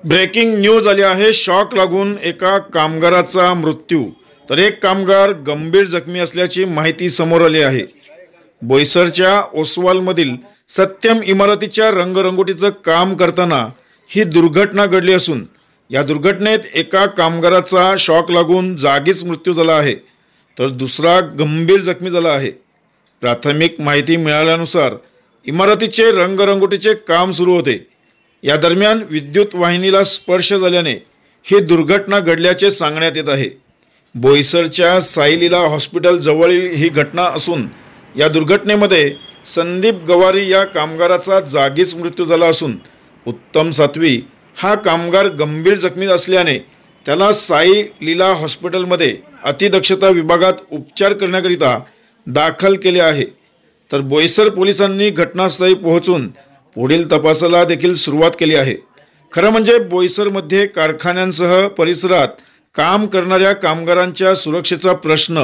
Breaking news आली आहे। Shock लागून एका कामगाराचा मृत्यू तर एक कामगार गंभीर जखमी असल्याची माहिती समोर आली आहे। बोईसरच्या ओसवालमधील सत्यम इमारतीच्या रंगरंगोटीचं काम करताना ही दुर्घटना घडली असून या दुर्घटनेत एका कामगाराचा शॉक लागून जागीच मृत्यू झाला आहे तर दुसरा गंभीर जखमी झाला आहे। प्राथमिक माहिती मिळाल्यानुसार इमारतीचे रंगरंगोटीचे काम सुरू होते। या दरम्यान विद्युत वाहिनीला स्पर्श झाल्याने ही दुर्घटना घडल्याचे सांगण्यात येत आहे। बोईसरच्या साईलीला हॉस्पिटल जवळील ही घटना असून या दुर्घटनेमध्ये संदीप गवारी या कामगाराचा जागीच मृत्यू झाला असून उत्तम सातवी हा कामगार गंभीर जखमी असल्याने त्याला साई लीला हॉस्पिटलमध्ये अतिदक्षता विभागात उपचार करण्याकरिता दाखल केले आहे। तर बोईसर पोलिसांनी घटनास्थळी पोहोचून पुढील तपासाला देखील सुरुवात केली आहे। खरं म्हणजे बोईसरमध्ये कारखान्यांसह परिसरात काम करणाऱ्या कामगारांच्या सुरक्षेचा प्रश्न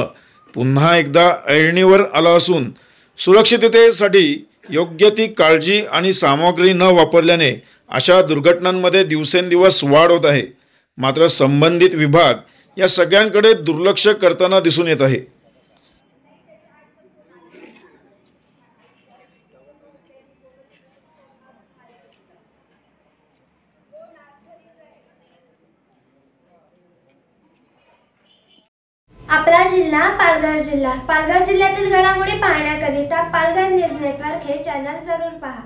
पुन्हा एकदा ऐरणीवर आला असून सुरक्षिततेसाठी योग्य ती काळजी आणि सामग्री न वापरल्याने अशा दुर्घटनांमध्ये दिवसेंदिवस वाढ होत आहे। मात्र संबंधित विभाग या सगळ्यांकडे दुर्लक्ष करताना दिसून येत आहे। आपला जिल्हा पालघर जिल्ह्यातील घडामोडी पाहण्याकरिता पालघर न्यूज नेटवर्क हे चॅनल जरूर पहा।